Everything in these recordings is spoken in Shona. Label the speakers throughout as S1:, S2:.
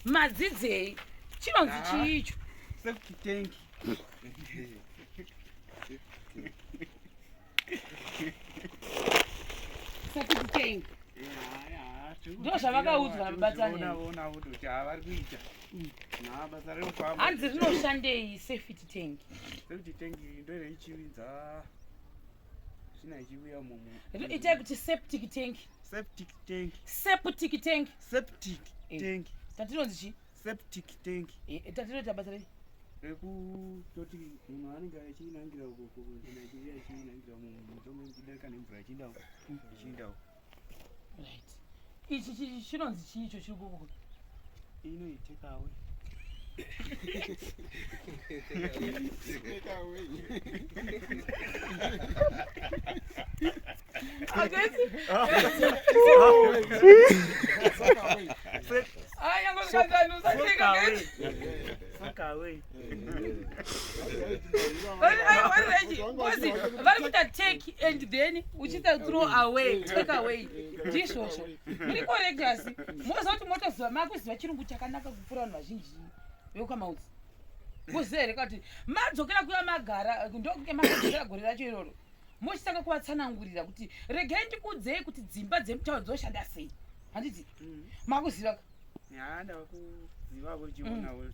S1: Madzidze. Chinonzi chicho.
S2: Septic Tank.
S1: Septic Tank.
S2: Ndo
S1: zvavakaudzwa nabatsanya.
S2: Ona kuti avari kuita. Basa rinofamba.
S1: Hanzi rinoshandei Septic Tank?
S2: Septic Tank ndo richividza zvina ichiuya mumu.
S1: Itai kuti Septic Tank.
S2: Septic Tank.
S1: Septic Tank.
S2: Septic Tank.
S1: Tatinonzi chi?
S2: Septic Tank.
S1: Tatinota basa rei?
S2: Rekutoti munhu anenge achinangira uko kana achiuya achinangira mutombo kudarika nemvura achindawo.
S1: Right. Ichi chinonzi chicho chiri kuko.
S2: Ino TakeAway. TakeAway.
S1: Vari kuita take and then uchita throw away, take away. Ndizvozvo. Muri correct asi. Moza kuti motoziva makuziva chirungu chakanaka kupfuura vanhu vazhinji. Vekamaudzi. Muziva here kuti madzokera kuya magara ndokuke makadzokera gore racho iroro. Mochitanga kuvatsanangurira kuti regai ndikuudzei kuti dzimba dzemutauro dzinoshanda sei. Handiti? Makuziva ka?
S2: Ndava kuziva kuchionawo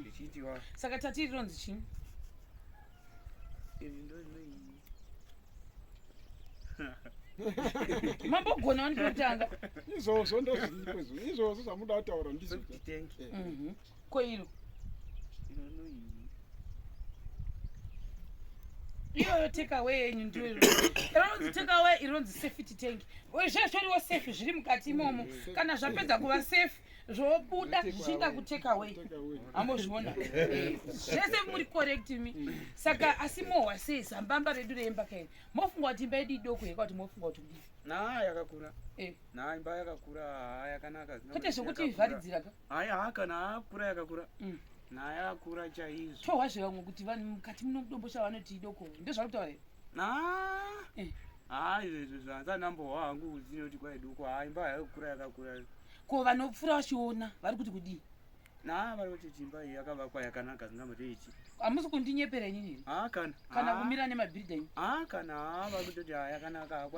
S2: chichitiwa.
S1: Saka tatiri ronzi chini? Mambogona wandotanga.
S3: Izvozvo ndozvipo izvozvo zvamuda kutaura ndizvo.
S2: Septic Tank.
S1: Ko iro. Iyoyo TakeAway yenyu ndiyo iro. Ironzi TakeAway ironzi Septic Tank. Zvesvoriwo safe zviri mukati imomo. Kana zvapedza kuva safe zvobuda zvichienda kuTakeAway. Ambozviona. Zvese muri correct mi. Saka asi mohwa sei zambamba redu reimba kaini. Mofunga kuti imba yedu idoko yekuti mofunga kuti kudii?
S2: Yakakura. Imba yakakura yakanaka.
S1: Kwete zvokuti ivharidzira ka?
S2: Kana akura yakakura. Yakakura chaizvo.
S1: Tohwa zvevamwe kuti vanhu mukati munodombosha vanoti idoko. Ndozvakutaura here?
S2: Izvo zvanzanambohwa hangu kuziva kuti kwai doko. Imba yakakura yakakura.
S1: Ko vanopfuura vachiona vari kuti kudii?
S2: Vari kuti imba iyi yakavakwa yakanaka zingambotei ichi.
S1: Hamusi kundinyepera inini? Kana kumira nemabhiridha inyi?
S2: Kana vari kutoti yakanaka.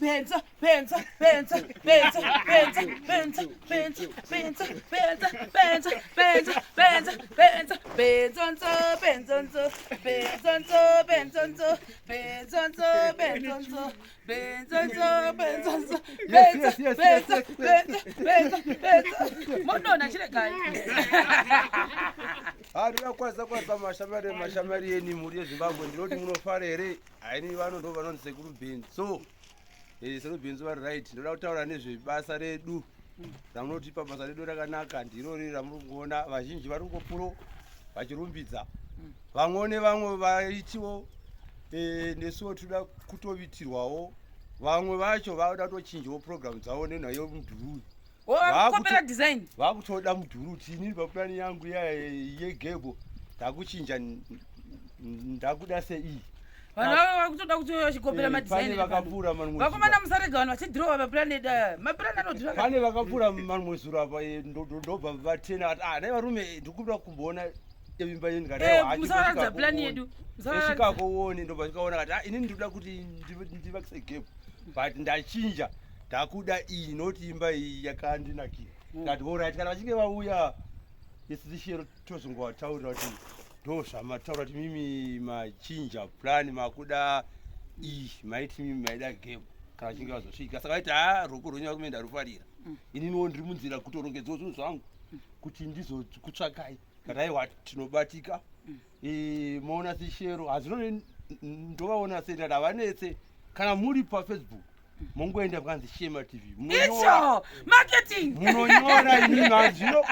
S1: Benza, benza, benza, benza, benza, benza, benza, benza, benza, benza, benza, benza, benza, benzonzo, benzonzo, benzonzo, benzonzo, benzonzo, benzonzo, benzonzo, benzonzo, benza, benza, benza, benza, benza. Monona chiregai.
S4: Ndakwaza mashamari yeni muri yeZimbabwe ndinoti munofara here. Haini vano ndo vanonzi sekuru Benzo. Sekuru Benzo vari right. Ndoda kutaura nezvebasa redu. Ramunotipa basa redu rakanaka ndirori ramurikuona vazhinji vari ngopuro vachirumbidza. Vamwe vaitiwo nesuwo toda kutovitirwawo. Vamwe vacho vauda kutochinjawo program dzavo nenhayo mudhuru.
S1: Vakopera design.
S4: Vakutoda mudhuru tini papurani yangu yegebo. Ndakuchinja ndakuda sei.
S1: Vanhu vakutoda kuti vachikopera madizaini.
S4: Pane vakapfuura manwe.
S1: Vakomana musarega vanhu vachidhirowa mapurani mapurani anodhirowa.
S4: Pane vakapfuura manwe zuro apa ndobva vatena ati dai varume ndikuda kumboona imba yenu ngati
S1: musaradza plani yedu.
S4: Musaradza uone ndobva ndikaona kuti inini ndinoda kuti ndivakise gap. But ndachinja ndakuda iyi noti imba iyi yakandinakira. Ngati alright kana vachinge vauya isishiro tozongowataurira kuti ndozvamataura kuti mimi machinja plan makuda iyi maiti mimi maida game kana vachinge vazosvika. Saka vaiti roko ronyaya kumenda rufarira. Ininiwo ndiri munzira kutorongedzawo zvinhu zvangu kuti ndizokutsvakai. Kana aiwa tinobatika. Maona sishero hazvinone ndovaona senda havanetse kana muri paFacebook. Mongoenda mkanzi Shema TV.
S1: Icho marketing.
S4: Munonyora inini hazvino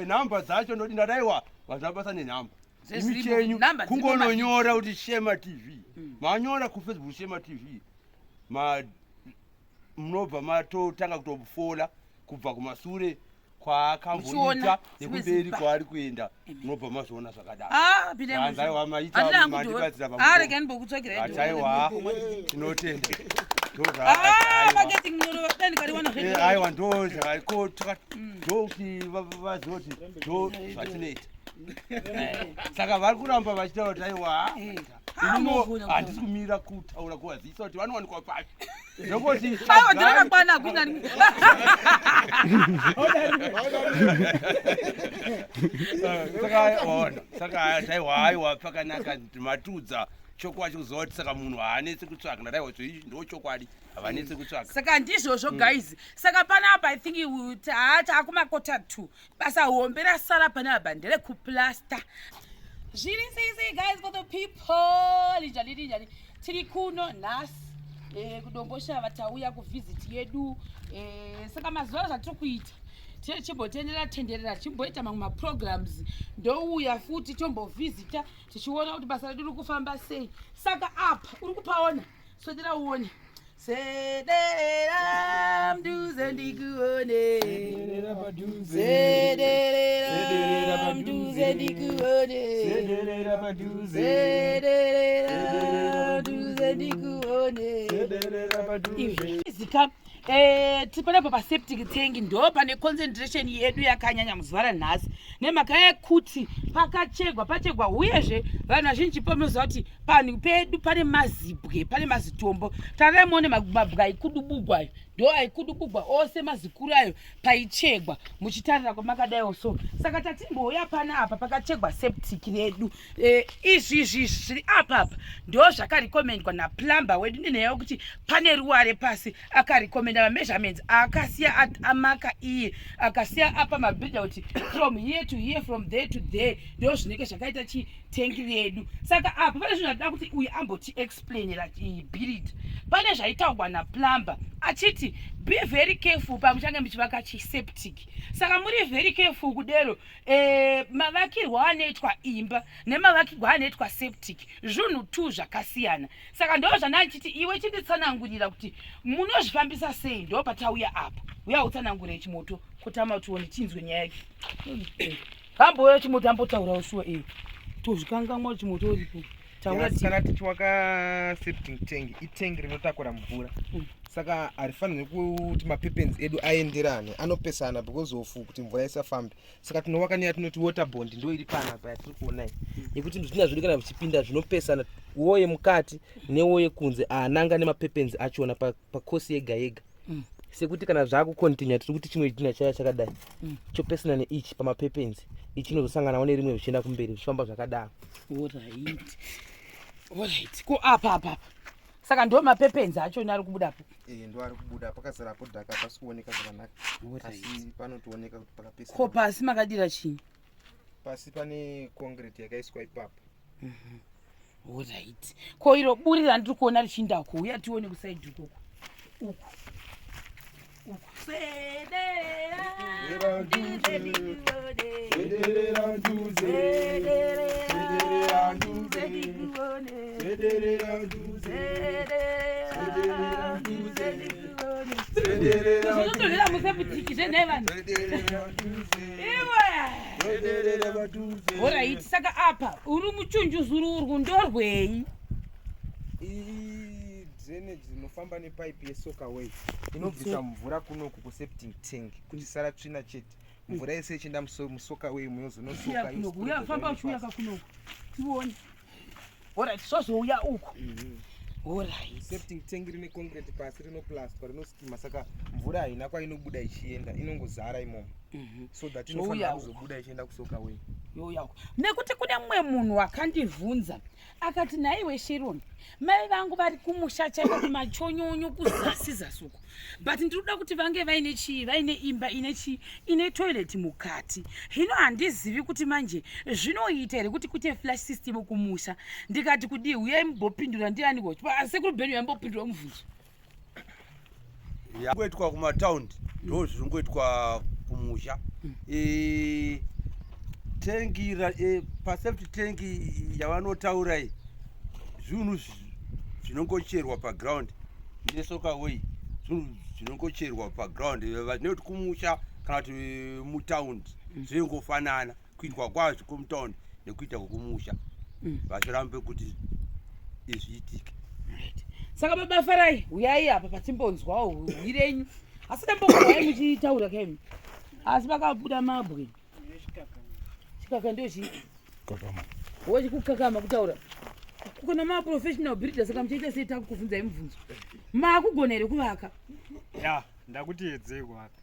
S4: namba dzacho ndoti ndadaiwa vazvabasa nenhamba. Imichenyu kungononyora kuti Shema TV. Manyora kuFacebook Shema TV. Munobva matotanga kutofola kubva kumasure kwaakamboita nekumberi kwaari kuenda. Munobva mazoona zvakadaro. Ndaiwa maita mandibatsira pamusoro.
S1: Rega ndimbokutsvagira.
S4: Ataiwa tinotenda.
S1: marketing no then kariwana zvedu
S4: aiwa ndo zvakaikota ndokuti vazoti ndo zvatinoita saka vari kuramba vachitaura kuti aiwa handisi kumira kutaura kuvazivisa kuti vanowanikwa papi ndongoti
S1: ndakakwana kunyani
S4: saka taiwa pakanaka matudza chokwadi kuzoti saka munhu haanetse kutsvaga ndaraiwa zvoizvi ndo chokwadi havanetse kutsvaga
S1: saka ndizvozvo guys saka panapa I think taakumakota 2 basa hombe rasara panapa nderekuplasta zviri sei guys for the people linjani tiri kuno nhasi kudombosha vatauya kuvhiziti yedu saka mazuva zvatiri kuita tichimbotenderera tichimboita mamwe maprograms ndouya futi tombovhizita tichiona kuti basa redu riri kufamba sei saka apa uri kupaona swedera uone sederera mduze ndikuone sederera mduze ndikuone sederera mduze ndikuone izika tipanapo paseptic tank ndo pane concentration yedu yakanyanya muzuva ranhasi nemhaka yekuti pachegwa uyezve vanhu vazhinji pamunoziva kuti panhu pedu pane mazibwe pane mazitombo taraimone mabwe aikudubugwa ndo aikudubugwa ose mazikuru ayo paichegwa muchitarira kwamakadaiwo so saka tatimbouya panapa pakachegwa septic redu izvizvi zviri apapa ndo zvakarekomendwa naplumber wedu nenyaya yekuti pane ruware pasi akarekomenda mameasurements akasiya amaka iye akasiya apa mabhilda kuti from here to here from there to there ndo zvinenge zvakaita chitengi redu saka apa pane zvinhu zvatoda kuti uyu amboti explainera build pane zvaitaurwa naplumber achiti be very careful pamuchange muchivaka chiseptic saka muri very careful kudero mavakirwa anoitwa imba nemavakirwa anoitwa septic zvinhu 2 zvakasiyana saka ndo zvanachiti iwe chinditsanangurira kuti munozvifambisa sei ndo patauya apa uya utsanangurira chimoto kutama tuone chinzwe nyaya yake hamboyo chimoto ambotaura ushuwa tozvikangamwa chimoto uripo
S5: kana tichiwaka septic tank itengi rinotakura mvura saka harifanirwi kuti mapepens edu aenderane anopesana because of kuti mvura isafambe saka tinowaka neya tinoti water bond ndo iri panapa yatiri kuonai yekuti zvina zviri kana vichipinda zvinopesana woye mukati newoye kunze ananga nemapepens achona pakosi yega yega sekuti kana zvaakukontinua tiri kuti chimwe china chaya chakadai chopesana neichi pamapepens ichi chinozosanganawo nerimwe zvichienda kumberi zvichifamba zvakadaro
S1: alright ko apa saka ndo mapepenzi achona ari kubudapo
S5: ndo ari kubuda pakazarapo dhaka pasi kuoneka zvakanaka asi panotooneka kuti pakapesa
S1: ko pasi makadira chini
S5: pasi pane concrete yakaiswa ipapo
S1: alright ko iro buri randiri kuona richinda kuuya tione kusaidi ukoko uku alright saka apa uri muchunjuzuru urwu ndorwei
S5: drainage inofamba nepipe yeTakeAway inobvisa mvura kunoku kuseptic tank kuti sara tsvina chete mvura yese ichienda muTakeAway munozonosoka
S1: uyafamba uchiuyaka kunoku tione alright zvozouya uku alright
S5: septic tank rine concrete pasi rinoplastwa rinostima saka mvura haina kwainobuda ichienda inongozara imomo so that inofanira kuzobuda ichienda kuTakeAway
S1: yoyako nekuti kune mumwe munhu wakandibvunza akati naiwe Sharon mai vangu vari kumusha chaiko kumachonyonyo kuzasi zasuku but ndinoda kuti vange vaine imba ine toilet mukati hino handizivi kuti manje zvinoita here kuti kuite flash system kumusha ndikati kudi uyai mbopindura ndiani kuti sekuru bhenu yambopindura mubvunzo
S4: yangoitwa kumataundi ndo zviringoitwa kumusha tengi paseptic tanki yavanotaura zvinhu zvinongocherwa paground neTakeAway zvinhu zvinongocherwa paground nekuti kumusha kana kuti mutaundi zvinongofanana kuitwa kwazvo kumutaundi nekuita kwekumusha vachirambe kuti izviitike
S1: saka baba Farai uyai apa patimbonzwawo hwi renyu asi tambogwai muchitaura kaimi asi pakabuda mabwe chikaka ndio chi wochi kukakama kutaura kuna maprofessional builder saka muchaita sei takukuvunzai mubvunzo makugona here kuvaka
S2: ya ndakutiedzei kuvaka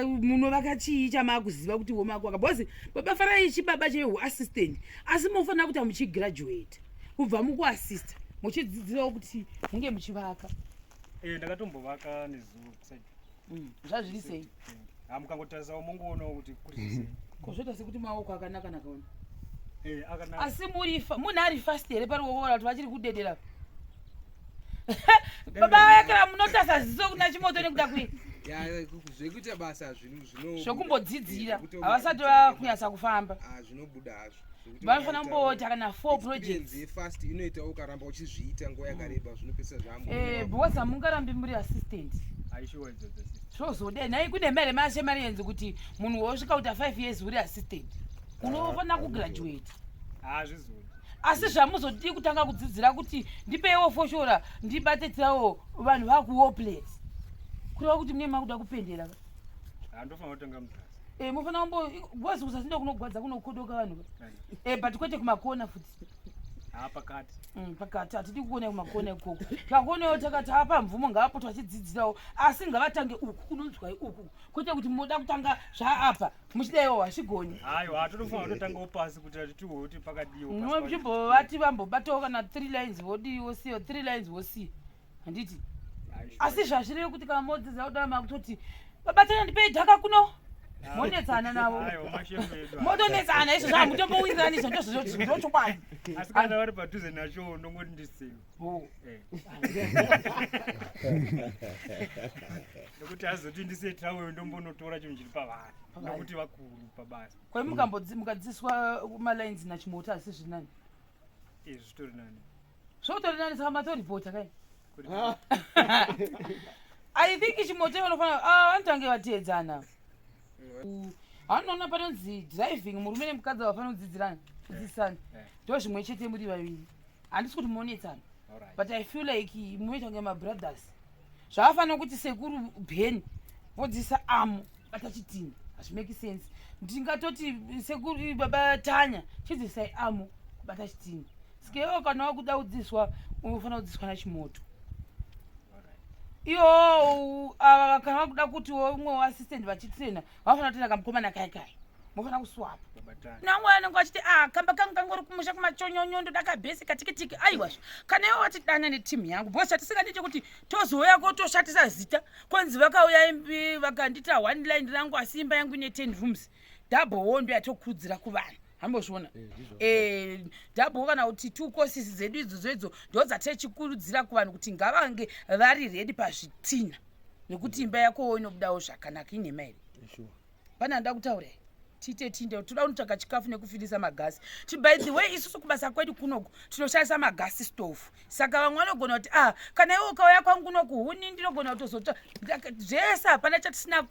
S1: munovaka chii chamakuziva kuti womakwaka bhozi baba Farai chibaba chehuassistant asi munofanira kuti muchigraduate kubva mukuassista muchidzidzirawo kuti munge muchivaka
S2: ndakatombovaka nezuro kusaidi
S1: zvazviri sei
S2: mukangotarisawo mungoonawo kuti kuri
S1: kozvota sekuti maoko akanaka nakaona
S2: akanaka
S1: asi munhu ari fast here paruoko kana kuti vachiri kudedera baba vakera munotasa ziso kuna chimoto nekuda kwii
S5: zvekuita basa
S1: zvokumbodzidzira havasati vakunyasa kufamba
S5: zvinobuda hazvo
S1: vanofanira kumboti kana 4 projects
S5: fast inoita ukaramba uchizviita nguva yakareba zvinopesa
S1: because hamungarambi muri assistant
S2: aishiwa idzodzo
S1: zvozodei nhai kune mari mashe mari yenzi kuti munhu wosvika kuita 5 years uri assistant unofanira kugraduate
S2: zvizodi
S1: asi zvamuzodii kutanga kudzidzira kuti ndipeiwo foshora ndibatetsirawo vanhu vakuwoplace kureva kuti mune makuda kupendera
S2: ndofanira kutanga muzasi
S1: mufanira kumbozi kusasindo kunogwadza kunokodoka vanhu but kwete kumakona futi
S2: pakati
S1: pakati hatidi kuona kumakona ikoko takuonawo takati apa mvumo ngavapo twachidzidzirawo asi ngavatange uku kunonzwai uku kwete kuti munoda kutanga zvaapa muchidaiwo hashigoni
S2: aiwa totofanira kutotangawo pasi kuti atitiwo kuti pakadiwo
S1: muchimbovati vambobatawo kana 3 lines vodiyi wosiyo 3 lines wosiyo handiti asi zvazvireyo kuti kana modzidzira kudara makutoti babatana ndipei dhaka kuno monetsana navo motonetsana izvo zvamutombowirirani izvo ndozvochokwadi
S2: asi kana vari padhuze nacho ndongoti ndiseo nekuti azoti ndisetiraweyo ndombonotora chinhu chiri pavari nekuti vakuru pabasa
S1: kwai mukadziswa malines nachimota asi zviri nani
S2: zvitori nani
S1: zvotori nani saka matoripota kai I think chimoto vanofanira vanotange vateedzana hanoona panonzi driving murume nemukadzi vafanira kudzidzisana ndo zvimwe chete muri vaviri handisi kuti muonetsana but I feel like munoita kunge mabrothers zvavafanira kuti sekuru bheni vodzisa amo batachitini hazvimeki sense ndingatoti sekuru baba Tanya chidzisai amo batachitini sikewo kana wakuda kudzidziswa unofanira kudzidziswa nachimoto iyo kana vakuda kuti umwe waassistant vachitrena vafanira kutoenda kamukomana kaikai mofanira kuswapa namwe anenge achiti kamba kangu kangori kumusha kumachonyonyo ndoda kabhesika tikitiki aiwazvo kana iwo watidana netimu yangu bhosi hatisingadi chekuti tozouyako toshatisa zita kwanzi vakauya imbi vakandita 1 line rangu asi imba yangu ine 10 rooms dhabhowo ndo yatokurudzira kuvanhu hambozviona dhabhowo kana kuti 2 courses dzedu idzodzo idzo ndo dzatechikurudzira kuvanhu kuti ngavange vari redi pazvitina nekuti imba yakowo inobudawo zvakanaka ine mairi pana nda kutaurai tiite tinde toda kunotsvaga chikafu nekufilisa magasi by the way isusu kubasa kwedu kunoku tinoshandisa magasi stove saka vamwe vanogona kuti kana iwe ukauya kwangu kunoku huni ndinogona kutozota zvese hapana chatisina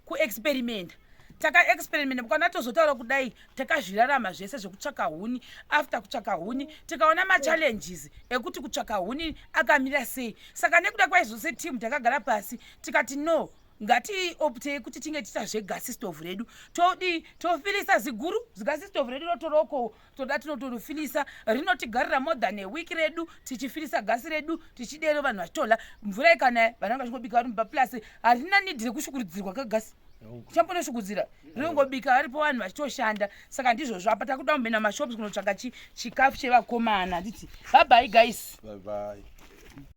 S1: kuexperimenta takaexperimenta mukana tozotaura kudai takazvirarama zvese zvekutsvaka huni after kutsvaka huni tikaona machallenges ekuti kutsvaka huni akamira sei saka nekuda kwaizvose timu takagara pasi tikati no ngatioptei kuti tinge tita zvegasi stove redu tofilisa ziguru zigasi stove redu rotoroko toda tinotorifilisa rinotigarira more than a week redu tichifilisa gasi redu tichidero vanhu vachitola mvura ikana vanhu vangachingobika vari mupaplasi harina nidhi rekushukuridzirwa kagasi chambonoshukudzira rinongobika varipo vanhu vachitoshanda saka ndizvo zvapa takuda kumbena mashops kunotsvaga chikafu chevakomana nditi bye bye guys
S4: bye bye